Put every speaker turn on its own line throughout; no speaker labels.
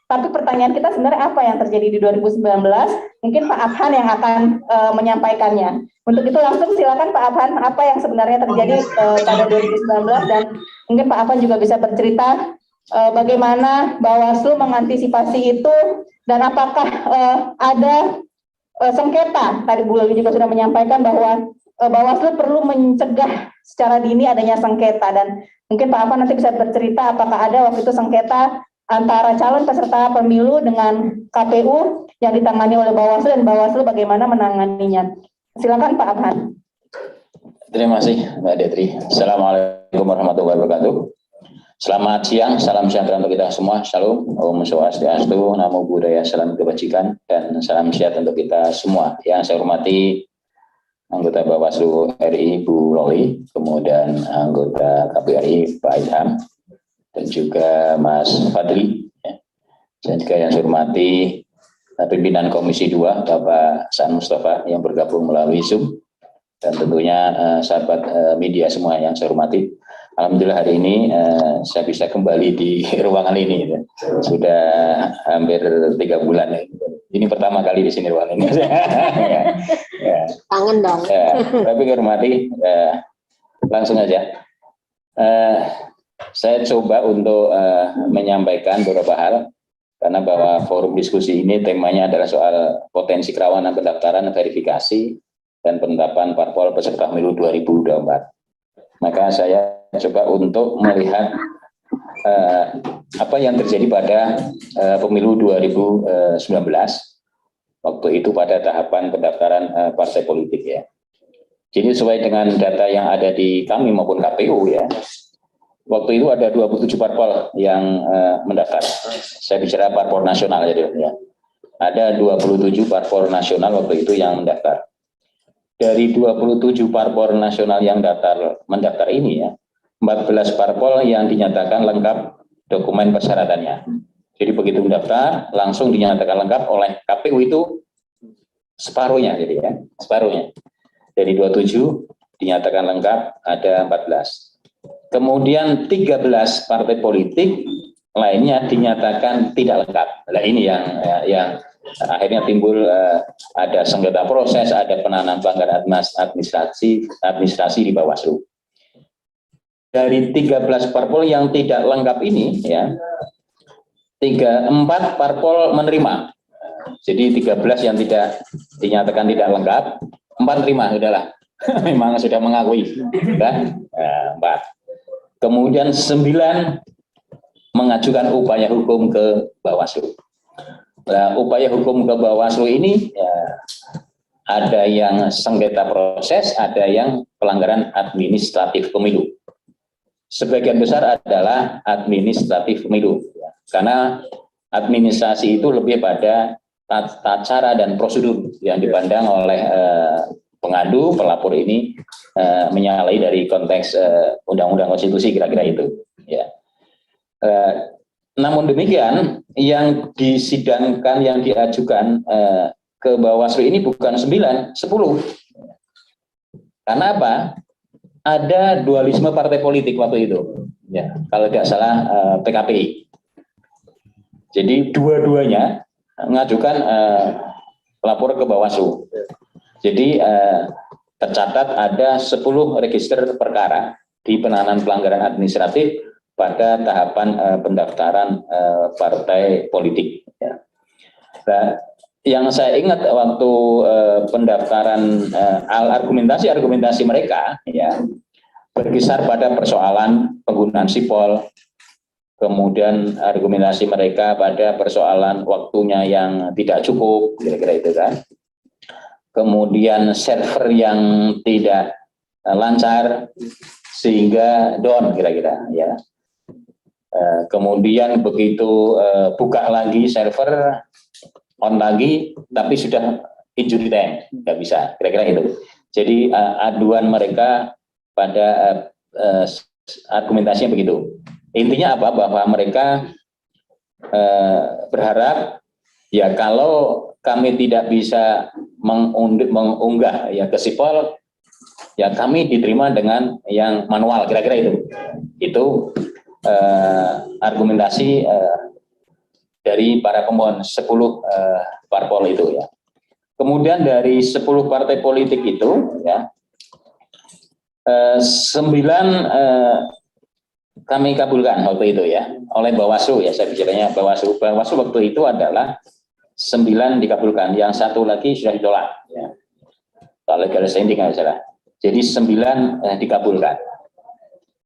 Tapi pertanyaan kita sebenarnya apa yang terjadi di 2019? Mungkin Pak Abhan yang akan menyampaikannya. Untuk itu langsung silakan Pak Abhan, apa yang sebenarnya terjadi pada 2019, dan mungkin Pak Abhan juga bisa bercerita bagaimana Bawaslu mengantisipasi itu, dan apakah ada sengketa. Tadi Bu Leli juga sudah menyampaikan bahwa Bawaslu perlu mencegah secara dini adanya sengketa, dan mungkin Pak Abhan nanti bisa bercerita apakah ada waktu itu sengketa antara calon peserta pemilu dengan KPU yang ditangani oleh Bawaslu, dan Bawaslu bagaimana menanganinya. Silakan Pak Abhan.
Terima kasih Mbak Detri. Assalamualaikum warahmatullahi wabarakatuh. Selamat siang, salam sejahtera untuk kita semua. Shalom, Om Swastiastu, Namo Buddhaya, salam kebajikan, dan salam sehat untuk kita semua. Yang saya hormati anggota Bawaslu RI Bu Loli, kemudian anggota KPU RI Pak Ilham, dan juga Mas Fadli, ya. Dan juga yang saya hormati pimpinan Komisi 2 Bapak San Mustafa yang bergabung melalui Zoom, dan tentunya sahabat media semua yang saya hormati. Alhamdulillah hari ini saya bisa kembali di ruangan ini, ya. Sudah hampir 3 bulan, ya. Ini pertama kali di sini ruangan ini. Ya.
Kangen dong.
Ya, tapi hormati, langsung aja. Saya coba untuk menyampaikan beberapa hal, karena bahwa forum diskusi ini temanya adalah soal potensi kerawanan pendaftaran, verifikasi, dan penetapan parpol peserta pemilu 2024. Maka saya coba untuk melihat apa yang terjadi pada pemilu 2019, waktu itu pada tahapan pendaftaran partai politik, ya. Jadi sesuai dengan data yang ada di kami maupun KPU, ya. Waktu itu ada 27 parpol yang mendaftar. Saya bicara parpol nasional, ya. Ada 27 parpol nasional waktu itu yang mendaftar. Dari 27 parpol nasional yang mendaftar ini, ya, 14 parpol yang dinyatakan lengkap dokumen persyaratannya. Jadi begitu mendaftar langsung dinyatakan lengkap oleh KPU itu separuhnya, jadi ya, separuhnya. Dari 27 dinyatakan lengkap ada 14. Kemudian 13 partai politik lainnya dinyatakan tidak lengkap. Nah, ini yang akhirnya timbul ada sengketa proses, ada penanganan pelanggaran administrasi di Bawaslu. Dari 13 parpol yang tidak lengkap ini, ya, 4 parpol menerima. Jadi 13 yang tidak dinyatakan tidak lengkap, 4 terima, udahlah. Memang sudah mengakui, kan? 4. Kemudian 9 mengajukan upaya hukum ke Bawaslu. Nah, upaya hukum ke Bawaslu ini, ya, ada yang sengketa proses, ada yang pelanggaran administratif pemilu. Sebagian besar adalah administratif pemilu, ya, karena administrasi itu lebih pada tata cara dan prosedur yang dipandang oleh pengadu, pelapor ini menyalahi dari konteks undang-undang konstitusi, kira-kira itu, ya. Namun demikian, yang disidangkan, yang diajukan ke Bawaslu ini bukan 9, 10. Karena apa? Ada dualisme partai politik waktu itu, ya, kalau tidak salah PKPI. Jadi dua-duanya mengajukan lapor ke Bawaslu. Jadi tercatat ada 10 register perkara di penanganan pelanggaran administratif pada tahapan pendaftaran partai politik, ya. Nah, yang saya ingat waktu pendaftaran, argumentasi mereka, ya, berkisar pada persoalan penggunaan sipol, kemudian argumentasi mereka pada persoalan waktunya yang tidak cukup, kira-kira itu, kan. Kemudian server yang tidak lancar sehingga down, kira-kira, ya. Kemudian begitu buka lagi server, on lagi, tapi sudah injury time, nggak bisa, kira-kira itu. Jadi aduan mereka pada argumentasinya begitu. Intinya apa? Bahwa mereka berharap, ya, kalau kami tidak bisa mengunggah, ya, ke sipol, ya kami diterima dengan yang manual, kira-kira itu. Itu argumentasi dari para pemohon 10 parpol itu ya. Kemudian dari 10 partai politik itu ya 9 kami kabulkan waktu itu ya oleh Bawaslu ya, saya bicaranya Bawaslu waktu itu adalah 9 dikabulkan, yang satu lagi sudah ditolak ya. Kalau legal standing nggak salah. Jadi 9 dikabulkan.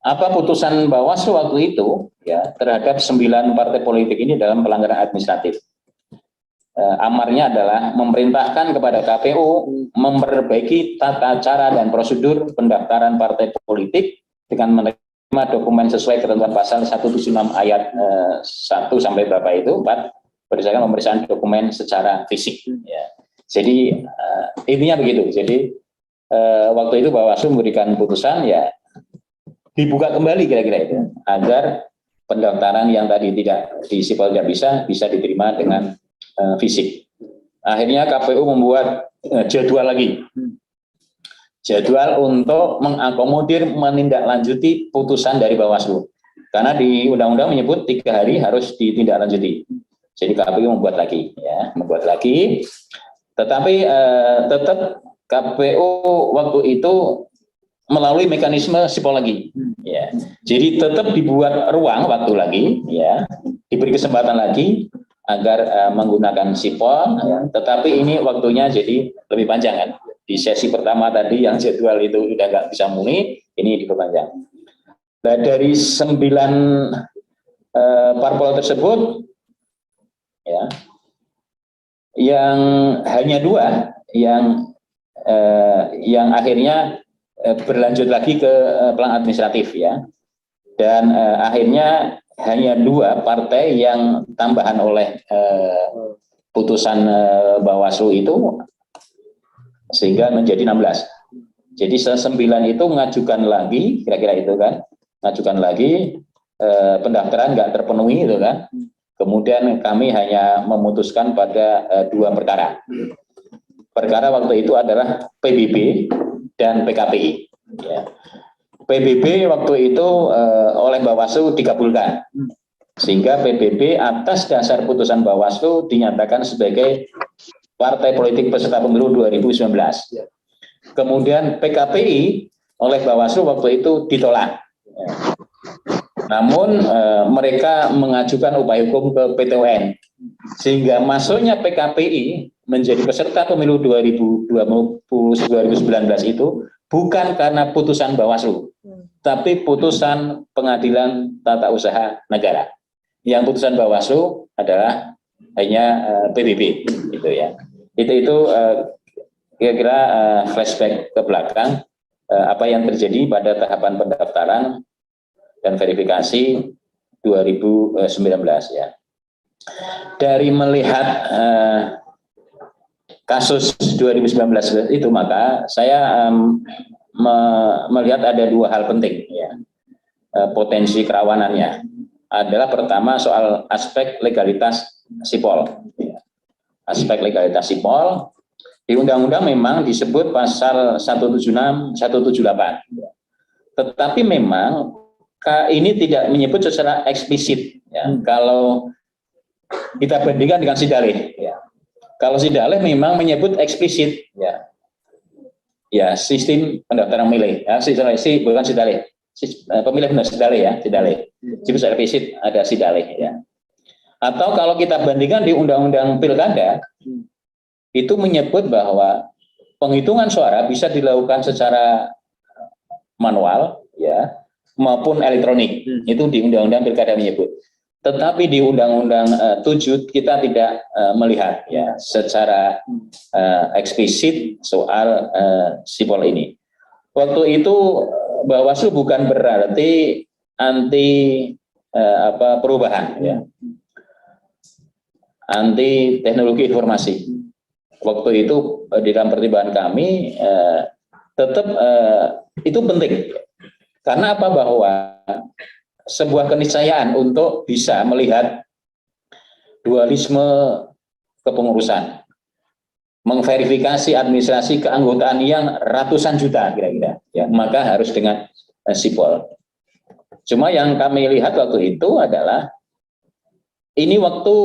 Apa putusan Bawaslu waktu itu ya terhadap 9 partai politik ini dalam pelanggaran administratif? Amarnya adalah memerintahkan kepada KPU memperbaiki tata cara dan prosedur pendaftaran partai politik dengan menerima dokumen sesuai ketentuan pasal 176 ayat 1 sampai berapa itu 4 berdasarkan pemeriksaan dokumen secara fisik ya. Jadi intinya begitu. Jadi waktu itu Bawaslu memberikan putusan ya dibuka kembali kira-kira itu agar pendaftaran yang tadi tidak di sipol tidak bisa diterima dengan fisik. Akhirnya KPU membuat jadwal lagi. Jadwal untuk mengakomodir menindaklanjuti putusan dari Bawaslu. Karena di undang-undang menyebut 3 hari harus ditindaklanjuti. Jadi KPU membuat lagi ya, Tetapi tetap KPU waktu itu melalui mekanisme sipol lagi ya. Jadi tetap dibuat ruang waktu lagi ya, diberi kesempatan lagi agar menggunakan sipol ya. Tetapi ini waktunya jadi lebih panjang kan. Di sesi pertama tadi yang jadwal itu udah nggak bisa muni, ini diperpanjang. Nah, dari 9 parpol tersebut ya, yang hanya 2 yang akhirnya berlanjut lagi ke pelanggaran administratif ya, dan akhirnya hanya 2 partai yang tambahan oleh putusan Bawaslu itu sehingga menjadi 16. Jadi 9 itu ngajukan lagi, kira-kira itu kan, ngajukan lagi pendaftaran nggak terpenuhi itu kan. Kemudian kami hanya memutuskan pada 2 perkara. Perkara waktu itu adalah PBB dan PKPI. Ya. PBB waktu itu oleh Bawaslu dikabulkan, sehingga PBB atas dasar putusan Bawaslu dinyatakan sebagai partai politik peserta pemilu 2019. Kemudian PKPI oleh Bawaslu waktu itu ditolak. Ya. Namun mereka mengajukan upaya hukum ke PT UN, sehingga masuknya PKPI menjadi peserta pemilu 2019 itu bukan karena putusan Bawaslu, tapi putusan Pengadilan Tata Usaha Negara. Yang putusan Bawaslu adalah hanya PBB, gitu ya. Itu kira-kira flashback ke belakang apa yang terjadi pada tahapan pendaftaran dan verifikasi 2019 ya. Dari melihat kasus 2019 itu, maka saya melihat ada 2 hal penting ya. Potensi kerawanannya adalah pertama soal aspek legalitas sipol. Aspek legalitas sipol di undang-undang memang disebut pasal 176, 178. Tetapi memang ini tidak menyebut secara eksplisit ya. Kalau kita bandingkan dengan Sidalih ya. Kalau Sidalih memang menyebut eksplisit ya. Ya, sistem pendaftaran pemilih ya, bukan Sidalih. Pemilih benar Sidalih ya, Sidalih. Disebut eksplisit ada Sidalih ya. Atau kalau kita bandingkan di Undang-Undang Pilkada itu menyebut bahwa penghitungan suara bisa dilakukan secara manual ya maupun elektronik. Itu di Undang-Undang Pilkada menyebut. Tetapi di Undang-Undang 7 kita tidak melihat ya secara eksplisit soal sipol ini. Waktu itu Bawaslu bukan berarti anti perubahan ya. Anti teknologi informasi. Waktu itu di dalam pertimbangan kami tetap itu penting. Karena apa? Bahwa sebuah keniscayaan untuk bisa melihat dualisme kepengurusan, mengverifikasi administrasi keanggotaan yang ratusan juta kira-kira, ya, maka harus dengan sipol. Cuma yang kami lihat waktu itu adalah ini waktu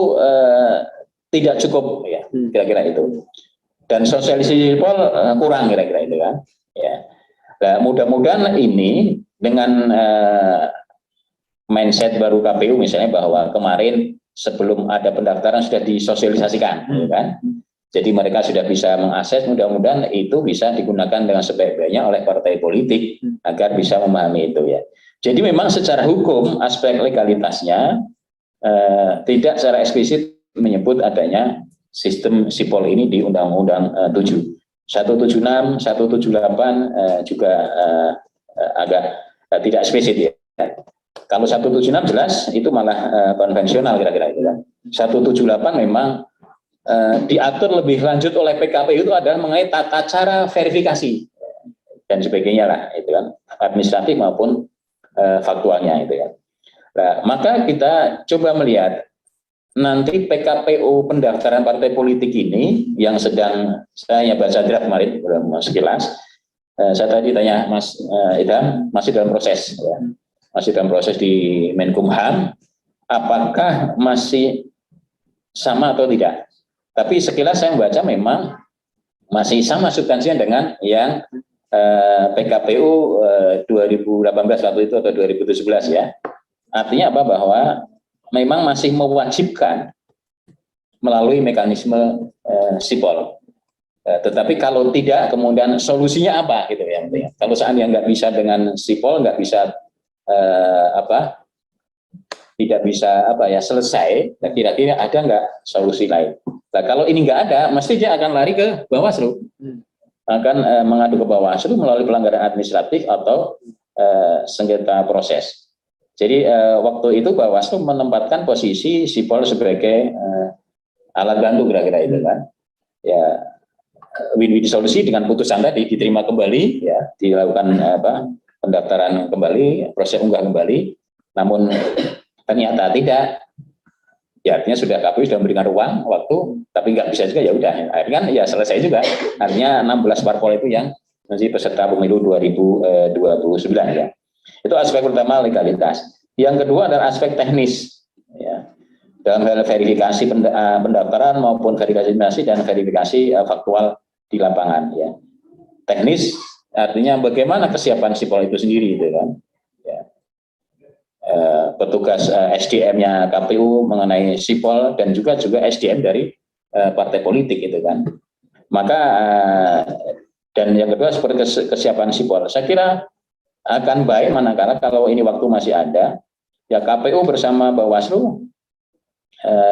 tidak cukup ya, kira-kira itu. Dan sosialisasi sipol kurang kira-kira itu kan. Ya. Nah, mudah-mudahan ini dengan mindset baru KPU misalnya bahwa kemarin sebelum ada pendaftaran sudah disosialisasikan, ya kan? Jadi mereka sudah bisa mengakses, mudah-mudahan itu bisa digunakan dengan sebaik-baiknya oleh partai politik agar bisa memahami itu ya. Jadi memang secara hukum aspek legalitasnya tidak secara eksplisit menyebut adanya sistem sipol ini di Undang-Undang 7. 176, 178 juga agak tidak eksplisit ya. Kalau 176 jelas itu malah konvensional kira-kira itu kan. 178 memang diatur lebih lanjut oleh PKPU itu adalah mengenai tata cara verifikasi dan sebagainya lah itu kan, administratif maupun faktualnya itu ya. Nah, maka kita coba melihat nanti PKPU pendaftaran partai politik ini yang sedang saya baca draft kemarin sekilas, saya tadi tanya Mas Idham, masih dalam proses ya. Masih dalam proses di Menkumham, apakah masih sama atau tidak? Tapi sekilas saya membaca memang masih sama substansinya dengan yang PKPU 2018 waktu itu atau 2017 ya. Artinya apa? Bahwa memang masih mewajibkan melalui mekanisme sipol. Tetapi kalau tidak, kemudian solusinya apa gitu ya? Kalau seandainya nggak bisa dengan sipol, nggak bisa tidak bisa selesai, kira-kira ada nggak solusi lain? Nah, kalau ini nggak ada, mesti dia akan lari ke Bawaslu, akan mengadu ke Bawaslu melalui pelanggaran administratif atau sengketa proses. Jadi waktu itu Bawaslu menempatkan posisi sipol sebagai alat bantu kira-kira itu kan, ya win-win solusi dengan putusan tadi diterima kembali, ya dilakukan pendaftaran kembali, proses unggah kembali, namun ternyata tidak. Ya artinya sudah KPU sudah memberikan ruang waktu, tapi nggak bisa juga ya udah. Akhirnya kan ya selesai juga. Artinya 16 parpol itu yang menjadi peserta pemilu 2029 ya. Itu aspek pertama legalitas. Yang kedua adalah aspek teknis. Ya. Dalam hal verifikasi pendaftaran maupun verifikasi dan verifikasi faktual di lapangan. Ya. Teknis artinya bagaimana kesiapan sipol itu sendiri, itu kan. Petugas SDM-nya KPU mengenai sipol dan juga SDM dari partai politik itu kan. Maka dan yang kedua seperti kesiapan sipol. Saya kira akan baik manakala kalau ini waktu masih ada, ya KPU bersama Bawaslu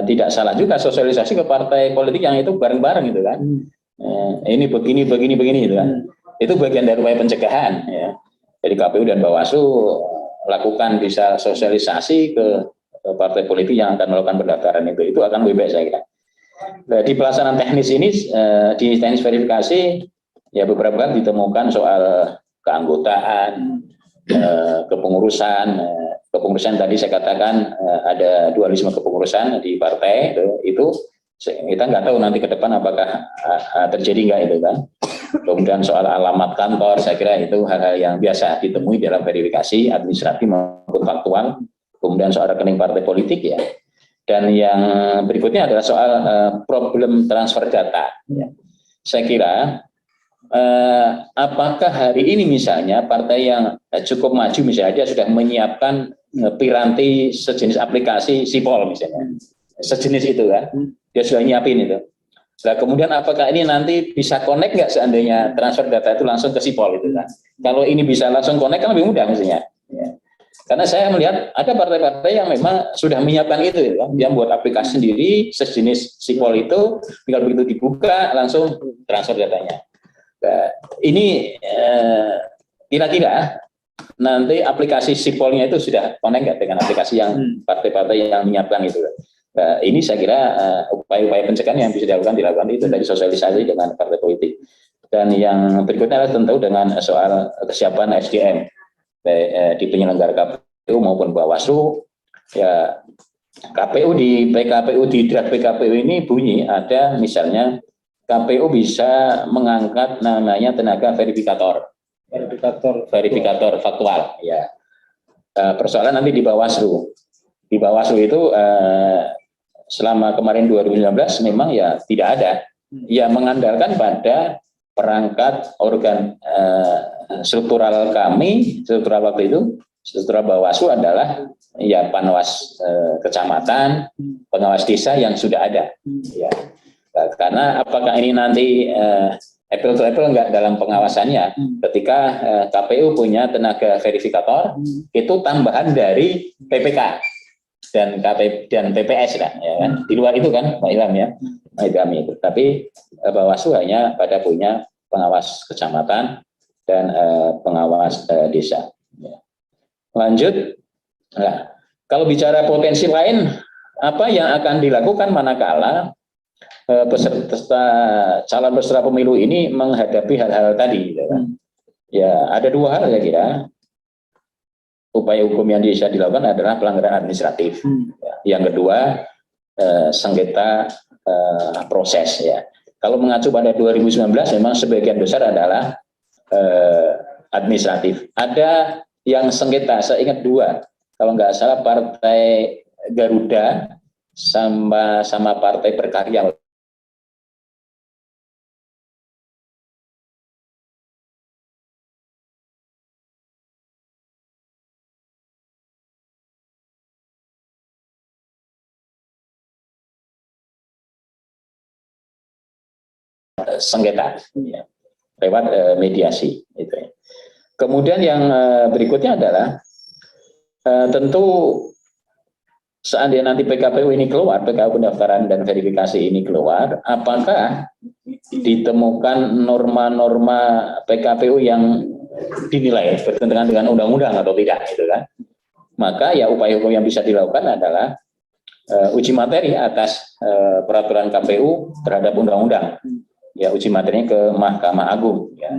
tidak salah juga sosialisasi ke partai politik yang itu bareng-bareng itu kan. Ini begini itu kan. Itu bagian dari upaya pencegahan ya. Jadi KPU dan Bawaslu lakukan bisa sosialisasi ke partai politik yang akan melakukan pendaftaran itu akan lebih baik saya kira. Nah, di pelaksanaan teknis ini di teknis verifikasi ya beberapa kali ditemukan soal keanggotaan, kepengurusan tadi saya katakan ada dualisme kepengurusan di partai itu kita nggak tahu nanti ke depan apakah terjadi nggak itu kan. Kemudian soal alamat kantor, saya kira itu hal-hal yang biasa ditemui dalam verifikasi administratif maupun faktual. Kemudian soal rekening partai politik ya. Dan yang berikutnya adalah soal problem transfer data. Ya. Saya kira apakah hari ini misalnya partai yang cukup maju misalnya dia sudah menyiapkan piranti sejenis aplikasi sipol misalnya, sejenis itu kan, dia sudah nyiapin itu. Nah, kemudian apakah ini nanti bisa connect nggak seandainya transfer data itu langsung ke sipol itu kan? Kalau ini bisa langsung connect kan lebih mudah misalnya. Ya. Karena saya melihat ada partai-partai yang memang sudah menyiapkan itu, ya, yang buat aplikasi sendiri sejenis sipol itu, tinggal begitu dibuka langsung transfer datanya. Nah, ini kira-kira nanti aplikasi sipolnya itu sudah connect nggak dengan aplikasi yang partai-partai yang menyiapkan itu? Nah, ini saya kira upaya-upaya pencegahan yang bisa dilakukan itu dari sosialisasi dengan partai politik. Dan yang berikutnya adalah tentu dengan soal kesiapan SDM di penyelenggara KPU maupun Bawaslu. Ya, KPU di PKPU di draft PKPU ini bunyi ada misalnya KPU bisa mengangkat namanya tenaga verifikator faktual. Ya, persoalan nanti di Bawaslu. Di Bawaslu itu selama kemarin 2019 memang ya tidak ada, ya mengandalkan pada perangkat organ struktural kami, struktural waktu itu, struktural Bawaslu adalah ya Panwas kecamatan, pengawas desa yang sudah ada. Ya. Karena apakah ini nanti apple to apple enggak dalam pengawasannya, ketika KPU punya tenaga verifikator, itu tambahan dari PPK dan PPS lah, ya kan? Di luar itu kan Pak Ilham ya, Pak Ilham itu. Tapi Bawaslu hanya pada punya pengawas kecamatan dan pengawas desa. Ya. Lanjut, nah, kalau bicara potensi lain, apa yang akan dilakukan manakala peserta calon peserta pemilu ini menghadapi hal-hal tadi, ya, kan? Ya ada dua hal saya kira. Upaya hukum yang bisa dilakukan adalah pelanggaran administratif. Yang kedua, sengketa proses. Ya. Kalau mengacu pada 2019, memang sebagian besar adalah administratif. Ada yang sengketa, saya ingat dua. Kalau nggak salah Partai Garuda sama Partai Berkarya. Sengketa ya, lewat mediasi itu ya. Kemudian yang berikutnya adalah tentu seandainya nanti PKPU ini keluar, PKPU pendaftaran dan verifikasi ini keluar, apakah ditemukan norma-norma PKPU yang dinilai bertentangan dengan undang-undang atau tidak, gitu kan? Maka ya upaya hukum yang bisa dilakukan adalah uji materi atas peraturan KPU terhadap undang-undang. Ya, uji materinya ke Mahkamah Agung. Ya.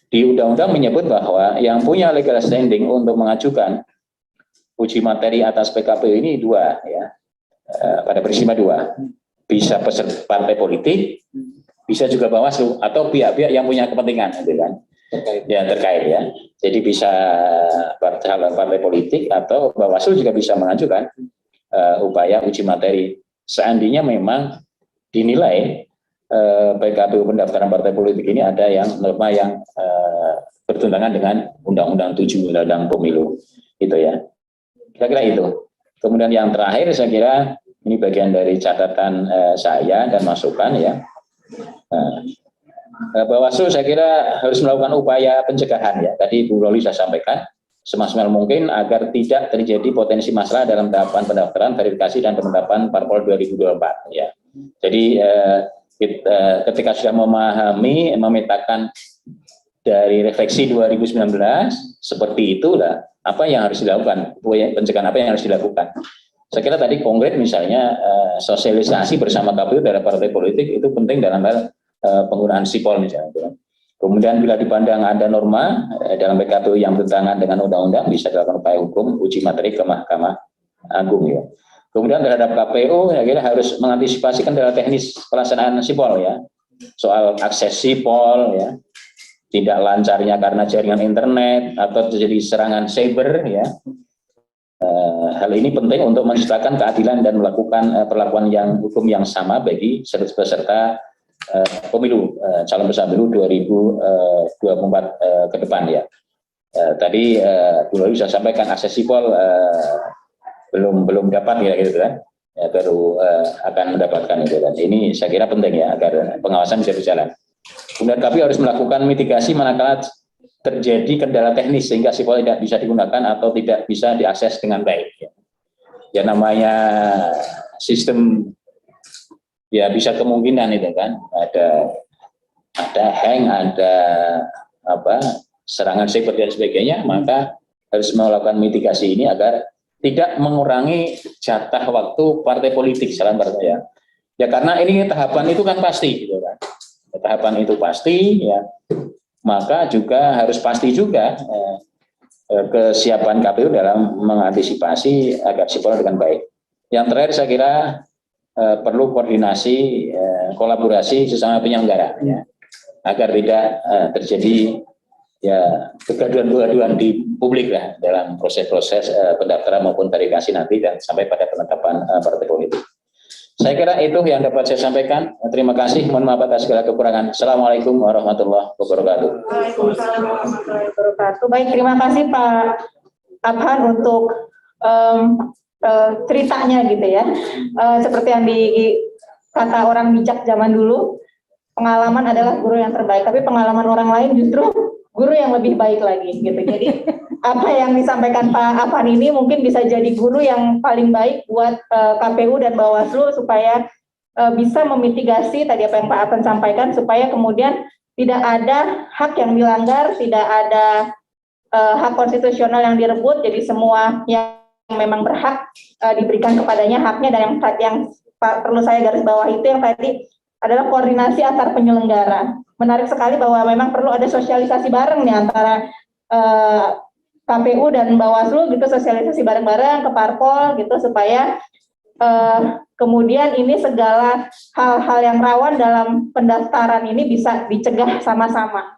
Di undang-undang menyebut bahwa yang punya legal standing untuk mengajukan uji materi atas PKPU ini dua, ya, pada prinsipnya dua, bisa peserta partai politik, bisa juga Bawaslu atau pihak-pihak yang punya kepentingan, gitu kan? Terkait ya. Jadi bisa partai politik atau Bawaslu juga bisa mengajukan upaya uji materi. Seandainya memang dinilai PKPU pendaftaran partai politik ini ada yang norma yang bertentangan dengan Undang-Undang 7 Undang-Undang Pemilu, itu ya. Kira-kira itu. Kemudian yang terakhir saya kira ini bagian dari catatan saya dan masukan ya. Bawaslu saya kira harus melakukan upaya pencegahan ya. Tadi Bu Loli sudah sampaikan semaksimal mungkin agar tidak terjadi potensi masalah dalam tahapan pendaftaran, verifikasi dan penetapan parpol 2024 ya. Jadi ketika sudah memahami, memetakan dari refleksi 2019 seperti itulah apa yang harus dilakukan, pencegahan apa yang harus dilakukan. Saya kira tadi konkret misalnya sosialisasi bersama KPU dari partai politik itu penting dalam hal penggunaan sipol misalnya. Kemudian bila dipandang ada norma dalam PKPU yang bertentangan dengan undang-undang bisa dilakukan upaya hukum uji materi ke Mahkamah Agung ya. Kemudian terhadap KPU, saya kira harus mengantisipasi kendala teknis pelaksanaan sipol ya, soal akses sipol ya, tidak lancarnya karena jaringan internet atau terjadi serangan cyber ya. Hal ini penting untuk menciptakan keadilan dan melakukan perlakuan yang hukum yang sama bagi peserta pemilu calon peserta pemilu 2024 ke depan ya. Tadi Bu Loli sudah sampaikan akses sipol belum dapat ya gitu kan, ya, baru akan mendapatkan itu dan ini saya kira penting ya agar pengawasan bisa berjalan. Kemudian kami harus melakukan mitigasi manakala terjadi kendala teknis sehingga sipol tidak bisa digunakan atau tidak bisa diakses dengan baik. Ya namanya sistem ya bisa kemungkinan itu kan ada hang, ada serangan cyber dan sebagainya, maka harus melakukan mitigasi ini agar tidak mengurangi jatah waktu partai politik saran partai ya. Ya karena ini tahapan itu kan pasti gitu kan. Tahapan itu pasti ya. Maka juga harus pasti juga kesiapan KPU dalam mengantisipasi agar sipol dengan baik. Yang terakhir saya kira perlu koordinasi kolaborasi sesama penyelenggara ya. Agar tidak terjadi ya kegaduhan-kegaduhan di publik lah dalam proses-proses pendaftaran maupun verifikasi nanti dan sampai pada penetapan partai politik. Saya kira itu yang dapat saya sampaikan. Terima kasih. Mohon maaf atas segala kekurangan. Assalamualaikum warahmatullahi wabarakatuh.
Waalaikumsalam warahmatullahi wabarakatuh. Baik, terima kasih Pak Abhan untuk ceritanya gitu ya. Seperti yang kata orang bijak zaman dulu, pengalaman adalah guru yang terbaik, tapi pengalaman orang lain justru guru yang lebih baik lagi gitu. Jadi apa yang disampaikan Pak Afan ini mungkin bisa jadi guru yang paling baik buat KPU dan Bawaslu supaya bisa memitigasi tadi apa yang Pak Afan sampaikan, supaya kemudian tidak ada hak yang dilanggar, tidak ada hak konstitusional yang direbut. Jadi semua yang memang berhak diberikan kepadanya haknya. Dan yang perlu saya garis bawah itu yang tadi adalah koordinasi antar penyelenggara. Menarik sekali bahwa memang perlu ada sosialisasi bareng nih antara KPU dan Bawaslu gitu, sosialisasi bareng-bareng ke parpol gitu, supaya kemudian ini segala hal-hal yang rawan dalam pendaftaran ini bisa dicegah sama-sama.